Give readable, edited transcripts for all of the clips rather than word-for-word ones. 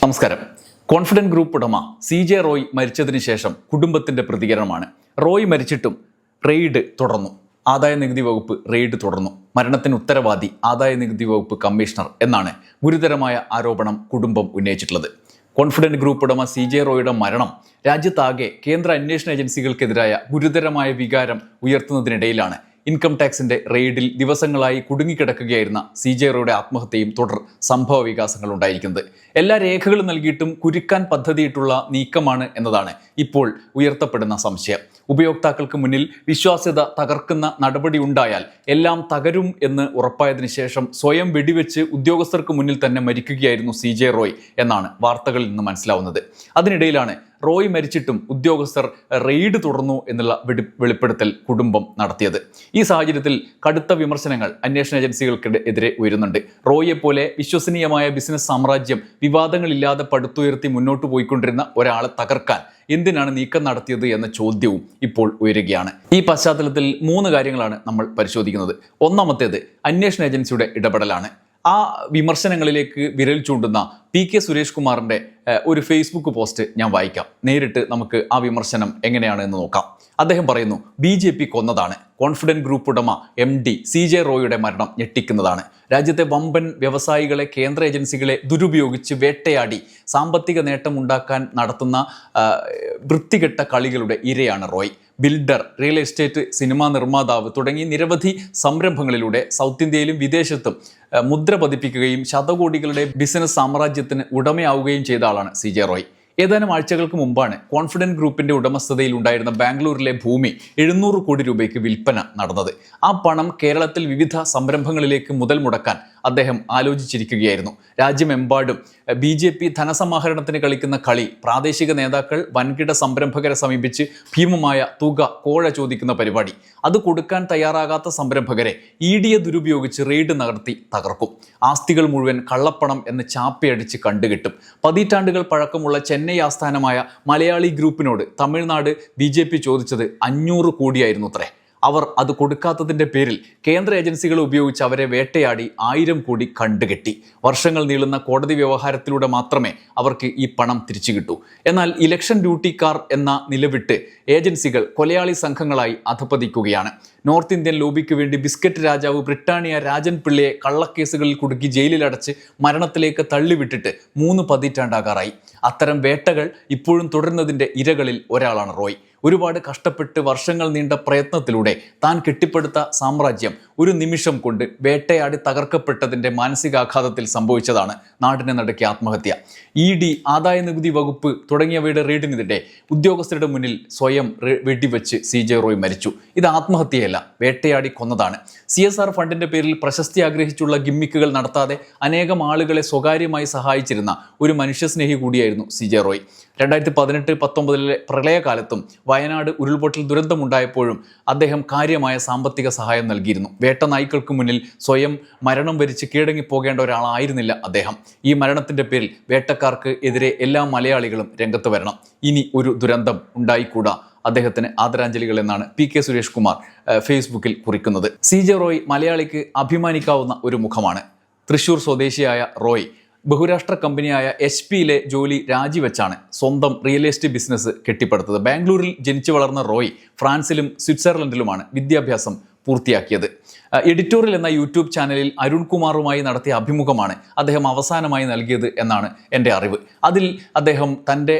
നമസ്കാരം. Confident group ഉടമ CJ Roy മരിച്ചതിന് ശേഷം കുടുംബത്തിന്റെ പ്രതികരണമാണ്. റോയ് മരിച്ചിട്ടും റെയ്ഡ് തുടർന്നു. ആദായ നികുതി വകുപ്പ് റെയ്ഡ് തുടർന്നു. മരണത്തിന് ഉത്തരവാദി ആദായ നികുതി വകുപ്പ് കമ്മീഷണർ എന്നാണ് ഗുരുതരമായ ആരോപണം കുടുംബം ഉന്നയിച്ചിട്ടുള്ളത്. കോൺഫിഡന്റ് ഗ്രൂപ്പ് ഉടമ CJ റോയുടെ മരണം രാജ്യത്താകെ കേന്ദ്ര അന്വേഷണ ഏജൻസികൾക്കെതിരായ ഗുരുതരമായ വികാരം ഉയർത്തുന്നതിനിടയിലാണ് ഇൻകം ടാക്സിന്റെ റെയ്ഡിൽ ദിവസങ്ങളായി കുടുങ്ങിക്കിടക്കുകയായിരുന്ന CJ റോയുടെ ആത്മഹത്യയും തുടർ സംഭവ വികാസങ്ങൾ ഉണ്ടായിരിക്കുന്നത്. എല്ലാ രേഖകളും നൽകിയിട്ടും കുരുക്കാൻ പദ്ധതിയിട്ടുള്ള നീക്കമാണ് എന്നതാണ് ഇപ്പോൾ ഉയർത്തപ്പെടുന്ന സംശയം. ഉപയോക്താക്കൾക്ക് മുന്നിൽ വിശ്വാസ്യത തകർക്കുന്ന നടപടി ഉണ്ടായാൽ എല്ലാം തകരും എന്ന് ഉറപ്പായതിനു ശേഷം സ്വയം വെടിവെച്ച് ഉദ്യോഗസ്ഥർക്ക് മുന്നിൽ തന്നെ മരിക്കുകയായിരുന്നു CJ റോയ് എന്നാണ് വാർത്തകളിൽ നിന്ന് മനസ്സിലാവുന്നത്. അതിനിടയിലാണ് റോയ് മരിച്ചിട്ടും ഉദ്യോഗസ്ഥർ റെയ്ഡ് തുടർന്നു എന്നുള്ള വെളിപ്പെടുത്തൽ കുടുംബം നടത്തിയത്. ഈ സാഹചര്യത്തിൽ കടുത്ത വിമർശനങ്ങൾ അന്വേഷണ ഏജൻസികൾക്കെതിരെ ഉയരുന്നുണ്ട്. റോയെ പോലെ വിശ്വസനീയമായ ബിസിനസ് സാമ്രാജ്യം വിവാദങ്ങളില്ലാതെ പടുത്തുയർത്തി മുന്നോട്ട് പോയിക്കൊണ്ടിരുന്ന ഒരാളെ തകർക്കാൻ എന്തിനാണ് നീക്കം നടത്തിയത് എന്ന ചോദ്യവും ഇപ്പോൾ ഉയരുകയാണ്. ഈ പശ്ചാത്തലത്തിൽ 3 കാര്യങ്ങളാണ് നമ്മൾ പരിശോധിക്കുന്നത്. ഒന്നാമത്തേത് അന്വേഷണ ഏജൻസിയുടെ ഇടപെടലാണ്. ആ വിമർശനങ്ങളിലേക്ക് വിരൽ ചൂണ്ടുന്ന PK സുരേഷ് കുമാറിൻ്റെ ഒരു ഫേസ്ബുക്ക് പോസ്റ്റ് ഞാൻ വായിക്കാം. നേരിട്ട് നമുക്ക് ആ വിമർശനം എങ്ങനെയാണ് എന്ന് നോക്കാം. അദ്ദേഹം പറയുന്നു, BJP കൊന്നതാണ്. കോൺഫിഡന്റ് ഗ്രൂപ്പ് ഉടമ MD CJ റോയുടെ മരണം ഞെട്ടിക്കുന്നതാണ്. രാജ്യത്തെ വമ്പൻ വ്യവസായികളെ കേന്ദ്ര ഏജൻസികളെ ദുരുപയോഗിച്ച് വേട്ടയാടി സാമ്പത്തിക നേട്ടമുണ്ടാക്കാൻ നടത്തുന്ന വൃത്തികെട്ട കളികളുടെ ഇരയാണ് Roy. Builder, real estate, cinema നിർമ്മാതാവ് തുടങ്ങി നിരവധി സംരംഭങ്ങളിലൂടെ സൗത്ത് ഇന്ത്യയിലും വിദേശത്തും മുദ്ര പതിപ്പിക്കുകയും ശതകോടികളുടെ ബിസിനസ് സാമ്രാജ്യത്തിന് ഉടമയാവുകയും ചെയ്ത ആളാണ് CJ റോയ്. ഏതാനും ആഴ്ചകൾക്ക് മുമ്പാണ് കോൺഫിഡന്റ് ഗ്രൂപ്പിന്റെ ഉടമസ്ഥതയിൽ ഉണ്ടായിരുന്ന ബാംഗ്ലൂരിലെ ഭൂമി 700 കോടി രൂപയ്ക്ക് വിൽപ്പന നടന്നത്. ആ പണം കേരളത്തിൽ വിവിധ സംരംഭങ്ങളിലേക്ക് മുതൽ മുടക്കാൻ അദ്ദേഹം ആലോചിച്ചിരിക്കുകയായിരുന്നു. രാജ്യമെമ്പാടും BJP ധനസമാഹരണത്തിന് കളിക്കുന്ന കളി, പ്രാദേശിക നേതാക്കൾ വൻകിട സംരംഭകരെ സമീപിച്ച് ഭീമമായ തുക കോഴ ചോദിക്കുന്ന പരിപാടി, അത് കൊടുക്കാൻ തയ്യാറാകാത്ത സംരംഭകരെ ED ദുരുപയോഗിച്ച് റെയ്ഡ് നടത്തി തകർക്കും. ആസ്തികൾ മുഴുവൻ കള്ളപ്പണം എന്ന് ചാപ്പയടിച്ച് കണ്ടുകിട്ടും. പതിറ്റാണ്ടുകൾ പഴക്കമുള്ള ചെന്നൈ ആസ്ഥാനമായ മലയാളി ഗ്രൂപ്പിനോട് തമിഴ്നാട് BJP ചോദിച്ചത് 500 കോടിയായിരുന്നു അത്രേ. അവർ അത് കൊടുക്കാത്തതിൻ്റെ പേരിൽ കേന്ദ്ര ഏജൻസികൾ ഉപയോഗിച്ച് അവരെ വേട്ടയാടി 1000 കോടി കണ്ടുകെട്ടി. വർഷങ്ങൾ നീളുന്ന കോടതി വ്യവഹാരത്തിലൂടെ മാത്രമേ അവർക്ക് ഈ പണം തിരിച്ചു കിട്ടൂ. എന്നാൽ ഇലക്ഷൻ ഡ്യൂട്ടിക്കാർ എന്ന നിലവിട്ട് ഏജൻസികൾ കൊലയാളി സംഘങ്ങളായി അധപ്പതിക്കുകയാണ്. നോർത്ത് ഇന്ത്യൻ ലോബിക്ക് വേണ്ടി ബിസ്ക്കറ്റ് രാജാവ് ബ്രിട്ടാനിയ രാജൻ പിള്ളയെ കള്ളക്കേസുകളിൽ കുടുക്കി ജയിലിലടച്ച് മരണത്തിലേക്ക് തള്ളിവിട്ടിട്ട് 3 പതിറ്റാണ്ടാകാറായി. അത്തരം വേട്ടകൾ ഇപ്പോഴും തുടരുന്നതിൻ്റെ ഇരകളിൽ ഒരാളാണ് റോയ്. ഒരുപാട് കഷ്ടപ്പെട്ട് വർഷങ്ങൾ നീണ്ട പ്രയത്നത്തിലൂടെ താൻ കെട്ടിപ്പടുത്ത സാമ്രാജ്യം ഒരു നിമിഷം കൊണ്ട് വേട്ടയാടി തകർക്കപ്പെട്ടതിൻ്റെ മാനസികാഘാതത്തിൽ സംഭവിച്ചതാണ് നാടിനെ നടുക്കിയ ആത്മഹത്യ. ED, ആദായ നികുതി വകുപ്പ് തുടങ്ങിയവയുടെ റെയ്ഡിനെതിരെ ഉദ്യോഗസ്ഥരുടെ മുന്നിൽ സ്വയം വെടിവെച്ച് CJ റോയ് മരിച്ചു. ഇത് ആത്മഹത്യയല്ല, വേട്ടയാടി കൊന്നതാണ്. CSR ഫണ്ടിന്റെ പേരിൽ പ്രശസ്തി ആഗ്രഹിച്ചുള്ള ഗിമ്മിക്കുകൾ നടത്താതെ അനേകം ആളുകളെ സ്വകാര്യമായി സഹായിച്ചിരുന്ന ഒരു മനുഷ്യസ്നേഹി കൂടിയായിരുന്നു CJ റോയ്. 2018-19 പ്രളയകാലത്തും വയനാട് ഉരുൾപൊട്ടൽ ദുരന്തമുണ്ടായപ്പോഴും അദ്ദേഹം കാര്യമായ സാമ്പത്തിക സഹായം നൽകിയിരുന്നു. വേട്ട നായ്ക്കൾക്ക് മുന്നിൽ സ്വയം മരണം വരിച്ച് കീഴടങ്ങിപ്പോകേണ്ട ഒരാളായിരുന്നില്ല അദ്ദേഹം. ഈ മരണത്തിൻ്റെ പേരിൽ വേട്ടക്കാർക്ക് എതിരെ എല്ലാ മലയാളികളും രംഗത്ത് വരണം. ഇനി ഒരു ദുരന്തം ഉണ്ടായിക്കൂടാ. അദ്ദേഹത്തിന് ആദരാഞ്ജലികൾ എന്നാണ് PK സുരേഷ് കുമാർ ഫേസ്ബുക്കിൽ കുറിക്കുന്നത്. CJ റോയ് മലയാളിക്ക് അഭിമാനിക്കാവുന്ന ഒരു മുഖമാണ്. തൃശ്ശൂർ സ്വദേശിയായ റോയ് ബഹുരാഷ്ട്ര കമ്പനിയായ HP ജോലി രാജിവെച്ചാണ് സ്വന്തം റിയൽ എസ്റ്റേറ്റ് ബിസിനസ് കെട്ടിപ്പടുത്തത്. ബാംഗ്ലൂരിൽ ജനിച്ചു വളർന്ന റോയ് ഫ്രാൻസിലും സ്വിറ്റ്സർലൻഡിലുമാണ് വിദ്യാഭ്യാസം പൂർത്തിയാക്കിയത്. എഡിറ്റോറിയൽ എന്ന യൂട്യൂബ് ചാനലിൽ അരുൺ കുമാറുമായി നടത്തിയ അഭിമുഖമാണ് അദ്ദേഹം അവസാനമായി നൽകിയത് എന്നാണ് എൻ്റെ അറിവ്. അതിൽ അദ്ദേഹം തൻ്റെ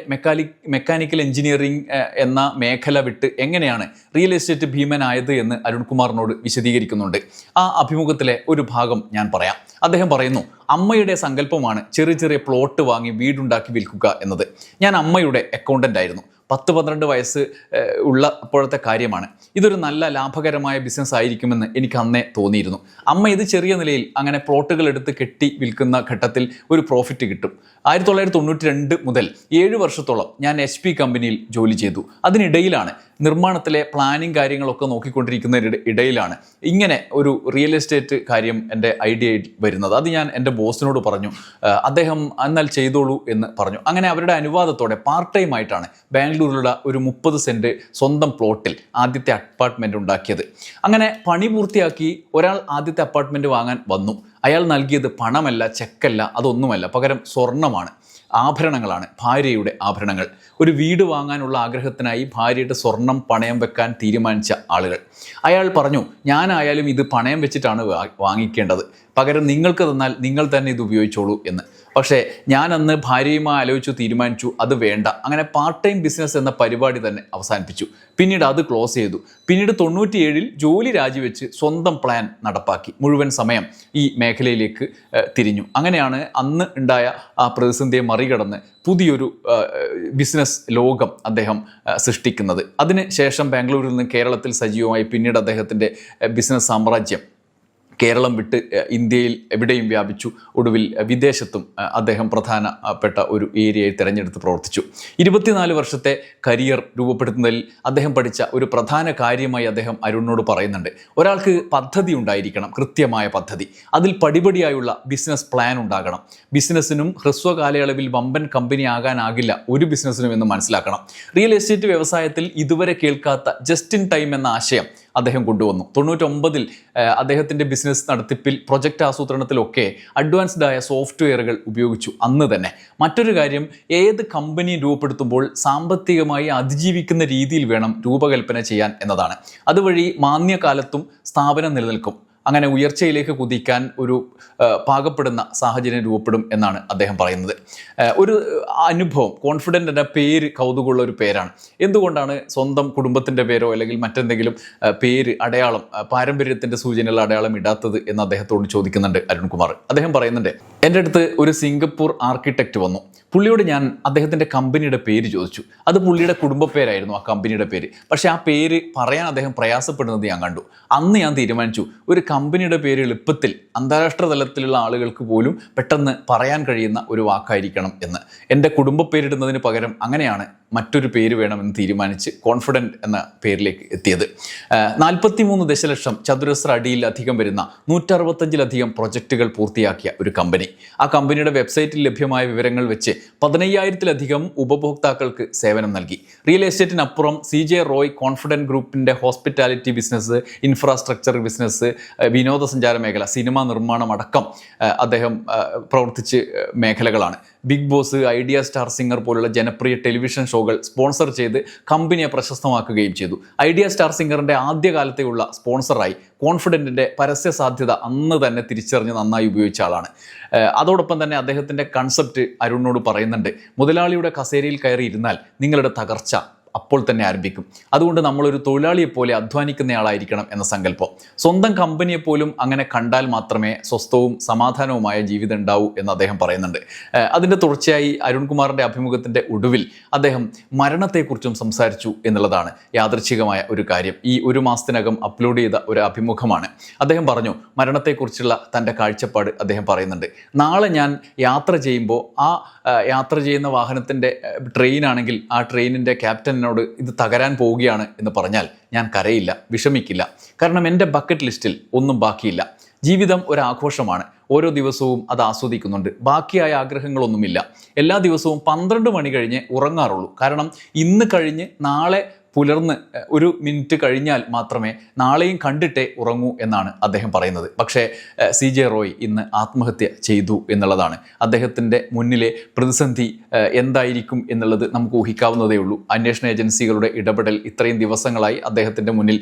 മെക്കാനിക്കൽ എഞ്ചിനീയറിംഗ് എന്ന മേഖല വിട്ട് എങ്ങനെയാണ് റിയൽ എസ്റ്റേറ്റ് ഭീമനായത് എന്ന് അരുൺ കുമാറിനോട് വിശദീകരിക്കുന്നുണ്ട്. ആ അഭിമുഖത്തിലെ ഒരു ഭാഗം ഞാൻ പറയാം. അദ്ദേഹം പറയുന്നു, അമ്മയുടെ സങ്കല്പമാണ് ചെറിയ ചെറിയ പ്ലോട്ട് വാങ്ങി വീടുണ്ടാക്കി വിൽക്കുക എന്നത്. ഞാൻ അമ്മയുടെ അക്കൗണ്ടൻ്റ് ആയിരുന്നു. 10-12 വയസ്സ് ഉള്ളപ്പോഴത്തെ കാര്യമാണ്. ഇതൊരു നല്ല ലാഭകരമായ ബിസിനസ് ആയിരിക്കുമെന്ന് എനിക്ക് അന്നേ തോന്നിയിരുന്നു. അമ്മ ഇത് ചെറിയ നിലയിൽ അങ്ങനെ പ്ലോട്ടുകൾ എടുത്ത് കെട്ടി വിൽക്കുന്ന ഘട്ടത്തിൽ ഒരു പ്രോഫിറ്റ് കിട്ടും. 1992 മുതൽ 7 വർഷത്തോളം ഞാൻ HP കമ്പനിയിൽ ജോലി ചെയ്തു. അതിനിടയിലാണ് നിർമ്മാണത്തിലെ പ്ലാനിങ് കാര്യങ്ങളൊക്കെ നോക്കിക്കൊണ്ടിരിക്കുന്നതിന് ഇടയിലാണ് ഇങ്ങനെ ഒരു റിയൽ എസ്റ്റേറ്റ് കാര്യം എൻ്റെ ഐഡിയയിൽ വരുന്നത്. അത് ഞാൻ എൻ്റെ ബോസിനോട് പറഞ്ഞു. അദ്ദേഹം എന്നാൽ ചെയ്തോളൂ എന്ന് പറഞ്ഞു. അങ്ങനെ അവരുടെ അനുവാദത്തോടെ പാർട്ട് ടൈം ആയിട്ടാണ് ബാംഗ്ലൂരിലുള്ള ഒരു 30 സെൻറ്റ് സ്വന്തം പ്ലോട്ടിൽ ആദ്യത്തെ അപ്പാർട്ട്മെൻറ്റ് ഉണ്ടാക്കിയത്. അങ്ങനെ പണി പൂർത്തിയാക്കി ഒരാൾ ആദ്യത്തെ അപ്പാർട്ട്മെൻറ്റ് വാങ്ങാൻ വന്നു. അയാൾ നൽകിയത് പണമല്ല, ചെക്കല്ല, അതൊന്നുമല്ല, പകരം സ്വർണ്ണമാണ്. ആഭരണങ്ങളാണ്, ഭാര്യയുടെ ആഭരണങ്ങൾ. ഒരു വീട് വാങ്ങാനുള്ള ആഗ്രഹത്തിനായി ഭാര്യയുടെ സ്വർണം പണയം വെക്കാൻ തീരുമാനിച്ച ആളുകൾ. അയാൾ പറഞ്ഞു, ഞാനായാലും ഇത് പണയം വെച്ചിട്ടാണ് വാങ്ങിക്കേണ്ടത്, പകരം നിങ്ങൾക്ക് തന്നാൽ നിങ്ങൾ തന്നെ ഇത് ഉപയോഗിച്ചോളൂ എന്ന്. പക്ഷേ ഞാൻ അന്ന് ഭാര്യയുമായി ആലോചിച്ചു തീരുമാനിച്ചു അത് വേണ്ട. അങ്ങനെ പാർട്ട് ടൈം ബിസിനസ് എന്ന പരിപാടി തന്നെ അവസാനിപ്പിച്ചു. പിന്നീട് അത് ക്ലോസ് ചെയ്തു. പിന്നീട് 97-ൽ ജോലി രാജിവെച്ച് സ്വന്തം പ്ലാൻ നടപ്പാക്കി മുഴുവൻ സമയം ഈ മേഖലയിലേക്ക് തിരിഞ്ഞു. അങ്ങനെയാണ് അന്ന് ഉണ്ടായ ആ പ്രതിസന്ധിയെ മറികടന്ന് പുതിയൊരു ബിസിനസ് ലോകം അദ്ദേഹം സൃഷ്ടിക്കുന്നത്. അതിന് ശേഷം ബാംഗ്ലൂരിൽ നിന്ന് കേരളത്തിൽ സജീവമായി പിന്നീട് അദ്ദേഹത്തിൻ്റെ ബിസിനസ് സാമ്രാജ്യം കേരളം വിട്ട് ഇന്ത്യയിൽ എവിടെയും വ്യാപിച്ചു. ഒടുവിൽ വിദേശത്തും അദ്ദേഹം പ്രധാനപ്പെട്ട ഒരു ഏരിയയിൽ തിരഞ്ഞെടുത്ത് പ്രവർത്തിച്ചു. 24 വർഷത്തെ കരിയർ രൂപപ്പെടുത്തുന്നതിൽ അദ്ദേഹം പഠിച്ച ഒരു പ്രധാന കാര്യമായി അദ്ദേഹം അരുണിനോട് പറയുന്നുണ്ട്. ഒരാൾക്ക് പദ്ധതി ഉണ്ടായിരിക്കണം, കൃത്യമായ പദ്ധതി. അതിൽ പടിപടിയായുള്ള ബിസിനസ് പ്ലാൻ ഉണ്ടാകണം. ബിസിനസ്സിനും ഹ്രസ്വ കാലയളവിൽ വമ്പൻ കമ്പനി ആകാനാകില്ല ഒരു ബിസിനസ്സിനും എന്ന് മനസ്സിലാക്കണം. റിയൽ എസ്റ്റേറ്റ് വ്യവസായത്തിൽ ഇതുവരെ കേൾക്കാത്ത ജസ്റ്റ് ഇൻ ടൈം എന്ന ആശയം അദ്ദേഹം കൊണ്ടുവന്നു. 99-ൽ അദ്ദേഹത്തിൻ്റെ ബിസിനസ് നടത്തിപ്പിൽ പ്രൊജക്റ്റ് ആസൂത്രണത്തിലൊക്കെ അഡ്വാൻസ്ഡായ സോഫ്റ്റ്വെയറുകൾ ഉപയോഗിച്ചു അന്ന് തന്നെ. മറ്റൊരു കാര്യം, ഏത് കമ്പനി രൂപപ്പെടുത്തുമ്പോൾ സാമ്പത്തികമായി അതിജീവിക്കുന്ന രീതിയിൽ വേണം രൂപകൽപ്പന ചെയ്യാൻ എന്നതാണ്. അതുവഴി മാന്യകാലത്തും സ്ഥാപനം നിലനിൽക്കും. അങ്ങനെ ഉയർച്ചയിലേക്ക് കുതിക്കാൻ ഒരു പാകപ്പെടുന്ന സാഹചര്യം രൂപപ്പെടും എന്നാണ് അദ്ദേഹം പറയുന്നത്. ഒരു അനുഭവം, കോൺഫിഡൻ്റ് എന്ന പേര് കൗതുകമുള്ള ഒരു പേരാണ്. എന്തുകൊണ്ടാണ് സ്വന്തം കുടുംബത്തിൻ്റെ പേരോ അല്ലെങ്കിൽ മറ്റെന്തെങ്കിലും പേര്, അടയാളം, പാരമ്പര്യത്തിൻ്റെ സൂചനയുള്ള അടയാളം ഇടാത്തത് എന്ന് അദ്ദേഹത്തോട് ചോദിക്കുന്നുണ്ട് അരുൺകുമാർ. അദ്ദേഹം പറയുന്നുണ്ട്, എൻ്റെ അടുത്ത് ഒരു സിംഗപ്പൂർ ആർക്കിടെക്റ്റ് വന്നു. പുള്ളിയോട് ഞാൻ അദ്ദേഹത്തിൻ്റെ കമ്പനിയുടെ പേര് ചോദിച്ചു. അത് പുള്ളിയുടെ കുടുംബ പേരായിരുന്നു ആ കമ്പനിയുടെ പേര്. പക്ഷേ ആ പേര് പറയാൻ അദ്ദേഹം പ്രയാസപ്പെടുന്നത് ഞാൻ കണ്ടു. അന്ന് ഞാൻ തീരുമാനിച്ചു, ഒരു കമ്പനിയുടെ പേര് എളുപ്പത്തിൽ അന്താരാഷ്ട്ര തലത്തിലുള്ള ആളുകൾക്ക് പോലും പെട്ടെന്ന് പറയാൻ കഴിയുന്ന ഒരു വാക്കായിരിക്കണം എന്ന്. എൻ്റെ കുടുംബ പേരിടുന്നതിന് പകരം അങ്ങനെയാണ് മറ്റൊരു പേര് വേണമെന്ന് തീരുമാനിച്ച് കോൺഫിഡൻറ്റ് എന്ന പേരിലേക്ക് എത്തിയത്. 43 ദശലക്ഷം ചതുരശ്ര അടിയിലധികം വരുന്ന 165-ലധികം പ്രൊജക്റ്റുകൾ പൂർത്തിയാക്കിയ ഒരു കമ്പനി. ആ കമ്പനിയുടെ വെബ്സൈറ്റിൽ ലഭ്യമായ വിവരങ്ങൾ വെച്ച് 15,000-ലധികം ഉപഭോക്താക്കൾക്ക് സേവനം നൽകി. റിയൽ എസ്റ്റേറ്റിനപ്പുറം CJ റോയ് കോൺഫിഡൻറ്റ് ഗ്രൂപ്പിൻ്റെ ഹോസ്പിറ്റാലിറ്റി ബിസിനസ്, ഇൻഫ്രാസ്ട്രക്ചർ ബിസിനസ്, വിനോദസഞ്ചാര മേഖല, സിനിമാ നിർമ്മാണം അടക്കം അദ്ദേഹം പ്രവർത്തിച്ച് മേഖലകളാണ്. Big boss, idea star singer പോലുള്ള ജനപ്രിയ ടെലിവിഷൻ ഷോകൾ സ്പോൺസർ ചെയ്ത് കമ്പനിയെ പ്രശസ്തമാക്കുകയും ചെയ്തു. ഐഡിയ സ്റ്റാർ സിംഗറിൻ്റെ ആദ്യകാലത്തെയുള്ള സ്പോൺസറായി കോൺഫിഡൻറ്റിൻ്റെ പരസ്യ സാധ്യത അന്ന് തന്നെ തിരിച്ചറിഞ്ഞ് നന്നായി ഉപയോഗിച്ച ആളാണ്. അതോടൊപ്പം തന്നെ അദ്ദേഹത്തിൻ്റെ കൺസെപ്റ്റ് അരുണിനോട് പറയുന്നുണ്ട്. മുതലാളിയുടെ കസേരയിൽ കയറി ഇരുന്നാൽ നിങ്ങളുടെ തകർച്ച അപ്പോൾ തന്നെ ആരംഭിക്കും. അതുകൊണ്ട് നമ്മളൊരു തൊഴിലാളിയെപ്പോലെ അധ്വാനിക്കുന്നയാളായിരിക്കണം എന്ന സങ്കല്പം. സ്വന്തം കമ്പനിയെപ്പോലും അങ്ങനെ കണ്ടാൽ മാത്രമേ സ്വസ്ഥവും സമാധാനവുമായ ജീവിതം ഉണ്ടാവൂ എന്ന് അദ്ദേഹം പറയുന്നുണ്ട്. അതിൻ്റെ തുടർച്ചയായി അരുൺകുമാറിൻ്റെ അഭിമുഖത്തിൻ്റെ ഒടുവിൽ അദ്ദേഹം മരണത്തെക്കുറിച്ചും സംസാരിച്ചു എന്നുള്ളതാണ് യാദൃച്ഛികമായ ഒരു കാര്യം. ഈ 1 മാസത്തിനകം അപ്ലോഡ് ചെയ്ത ഒരു അഭിമുഖമാണ്. അദ്ദേഹം പറഞ്ഞു, മരണത്തെക്കുറിച്ചുള്ള തൻ്റെ കാഴ്ചപ്പാട് അദ്ദേഹം പറയുന്നുണ്ട്. നാളെ ഞാൻ യാത്ര ചെയ്യുമ്പോൾ ആ യാത്ര ചെയ്യുന്ന വാഹനത്തിൻ്റെ ട്രെയിനാണെങ്കിൽ ആ ട്രെയിനിൻ്റെ ക്യാപ്റ്റൻ ഇത് തകരാൻ പോവുകയാണ് എന്ന് പറഞ്ഞാൽ ഞാൻ കരയില്ല, വിഷമിക്കില്ല. കാരണം എൻ്റെ ബക്കറ്റ് ലിസ്റ്റിൽ ഒന്നും ബാക്കിയില്ല. ജീവിതം ഒരാഘോഷമാണ്. ഓരോ ദിവസവും അത് ആസ്വദിക്കുന്നുണ്ട്. ബാക്കിയായ ആഗ്രഹങ്ങളൊന്നുമില്ല. എല്ലാ ദിവസവും 12 മണി കഴിഞ്ഞ് ഉറങ്ങാറുള്ളൂ. കാരണം ഇന്ന് കഴിഞ്ഞ് നാളെ പുലർന്ന് 1 മിനിറ്റ് കഴിഞ്ഞാൽ മാത്രമേ നാളെയും കണ്ടിട്ടേ ഉറങ്ങൂ എന്നാണ് അദ്ദേഹം പറയുന്നത്. പക്ഷേ CJ റോയ് ഇന്ന് ആത്മഹത്യ ചെയ്തു എന്നുള്ളതാണ്. അദ്ദേഹത്തിൻ്റെ മുന്നിലെ പ്രതിസന്ധി എന്തായിരിക്കും എന്നുള്ളത് നമുക്ക് ഊഹിക്കാവുന്നതേ ഉള്ളൂ. അന്വേഷണ ഏജൻസികളുടെ ഇടപെടൽ ഇത്രയും ദിവസങ്ങളായി അദ്ദേഹത്തിൻ്റെ മുന്നിൽ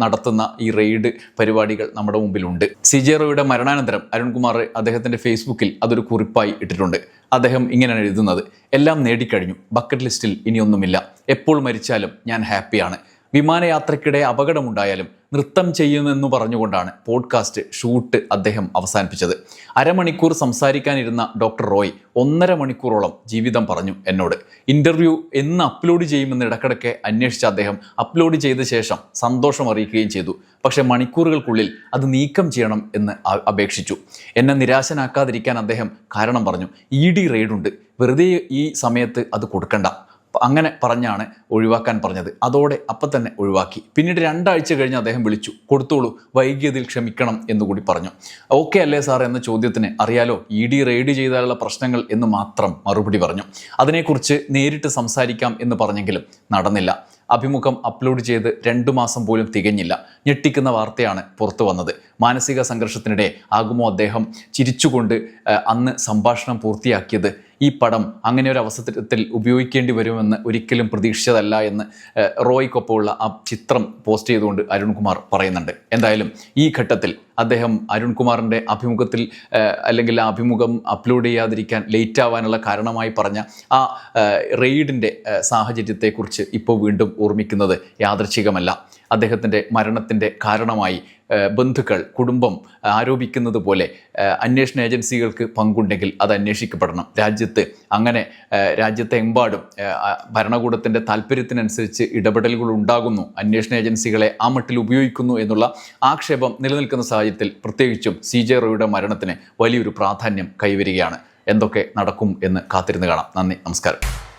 നടത്തുന്ന ഈ റെയ്ഡ് പരിപാടികൾ നമ്മുടെ മുമ്പിലുണ്ട്. CJ റോയുടെ മരണാനന്തരം അരുൺകുമാർ അദ്ദേഹത്തിൻ്റെ ഫേസ്ബുക്കിൽ അതൊരു കുറിപ്പായി ഇട്ടിട്ടുണ്ട്. അദ്ദേഹം ഇങ്ങനെയാണ് എഴുതുന്നത്: എല്ലാം നേടിക്കഴിഞ്ഞു, ബക്കറ്റ് ലിസ്റ്റിൽ ഇനിയൊന്നുമില്ല. എപ്പോൾ മരിച്ചാലും ഞാൻ ഹാപ്പിയാണ്. വിമാനയാത്രയ്ക്കിടെ അപകടമുണ്ടായാലും നൃത്തം ചെയ്യുമെന്ന് പറഞ്ഞുകൊണ്ടാണ് പോഡ്കാസ്റ്റ് ഷൂട്ട് അദ്ദേഹം അവസാനിപ്പിച്ചത്. അരമണിക്കൂർ സംസാരിക്കാനിരുന്ന ഡോക്ടർ റോയ് 1.5 മണിക്കൂറോളം ജീവിതം പറഞ്ഞു എന്നോട്. ഇൻ്റർവ്യൂ എന്ന് അപ്ലോഡ് ചെയ്യുമെന്ന് ഇടക്കിടയ്ക്ക് അന്വേഷിച്ച അദ്ദേഹം അപ്ലോഡ് ചെയ്ത ശേഷം സന്തോഷം അറിയിക്കുകയും ചെയ്തു. പക്ഷേ മണിക്കൂറുകൾക്കുള്ളിൽ അത് നീക്കം ചെയ്യണം എന്ന് അപേക്ഷിച്ചു. എന്നെ നിരാശനാക്കാതിരിക്കാൻ അദ്ദേഹം കാരണം പറഞ്ഞു. ED റെയ്ഡുണ്ട്, വെറുതെ ഈ സമയത്ത് അത് കൊടുക്കണ്ട. അങ്ങനെ പറഞ്ഞാണ് ഒഴിവാക്കാൻ പറഞ്ഞത്. അതോടെ അപ്പം തന്നെ ഒഴിവാക്കി. പിന്നീട് 2 ആഴ്ച കഴിഞ്ഞ് അദ്ദേഹം വിളിച്ചു. കൊടുത്തോളൂ, വൈകിയതിൽ ക്ഷമിക്കണം എന്നുകൂടി പറഞ്ഞു. ഓക്കെ അല്ലേ സാർ എന്ന ചോദ്യത്തിന് അറിയാലോ, ED റെയ്ഡ് ചെയ്താലുള്ള പ്രശ്നങ്ങൾ എന്ന് മാത്രം മറുപടി പറഞ്ഞു. അതിനെക്കുറിച്ച് നേരിട്ട് സംസാരിക്കാം എന്ന് പറഞ്ഞെങ്കിലും നടന്നില്ല. അഭിമുഖം അപ്ലോഡ് ചെയ്ത് 2 മാസം പോലും തികഞ്ഞില്ല. ഞെട്ടിക്കുന്ന വാർത്തയാണ് പുറത്തു വന്നത്. മാനസിക സംഘർഷത്തിനിടെ ആകുമോ അദ്ദേഹം ചിരിച്ചുകൊണ്ട് അന്ന് സംഭാഷണം പൂർത്തിയാക്കിയത്? ഈ പടം അങ്ങനെ ഒരു അവസരത്തിൽ ഉപയോഗിക്കേണ്ടി വരുമെന്ന് ഒരിക്കലും പ്രതീക്ഷിച്ചതല്ല എന്ന് റോയ്ക്കൊപ്പമുള്ള ആ ചിത്രം പോസ്റ്റ് ചെയ്തുകൊണ്ട് അരുൺകുമാർ പറയുന്നുണ്ട്. എന്തായാലും ഈ ഘട്ടത്തിൽ അദ്ദേഹം അരുൺകുമാറിൻ്റെ അഭിമുഖത്തിൽ അല്ലെങ്കിൽ ആ അഭിമുഖം അപ്ലോഡ് ചെയ്യാതിരിക്കാൻ ലേറ്റ് ആവാനുള്ള കാരണമായി പറഞ്ഞ ആ റെയ്ഡിൻ്റെ സാഹചര്യത്തെക്കുറിച്ച് ഇപ്പോൾ വീണ്ടും ഓർമ്മിക്കുന്നത് യാദൃച്ഛികമല്ല. അദ്ദേഹത്തിൻ്റെ മരണത്തിൻ്റെ കാരണമായി ബന്ധുക്കൾ, കുടുംബം ആരോപിക്കുന്നത് പോലെ അന്വേഷണ ഏജൻസികൾക്ക് പങ്കുണ്ടെങ്കിൽ അത് അന്വേഷിക്കപ്പെടണം. രാജ്യത്തെമ്പാടും ഭരണകൂടത്തിൻ്റെ താല്പര്യത്തിനനുസരിച്ച് ഇടപെടലുകൾ ഉണ്ടാകുന്നു, അന്വേഷണ ഏജൻസികളെ ആ മട്ടിൽ ഉപയോഗിക്കുന്നു എന്നുള്ള ആക്ഷേപം നിലനിൽക്കുന്ന സാഹചര്യത്തിൽ പ്രത്യേകിച്ചും CJ റോയിയുടെ മരണത്തിന് വലിയൊരു പ്രാധാന്യം കൈവരികയാണ്. എന്തൊക്കെ നടക്കും എന്ന് കാത്തിരുന്ന് കാണാം. നന്ദി, നമസ്കാരം.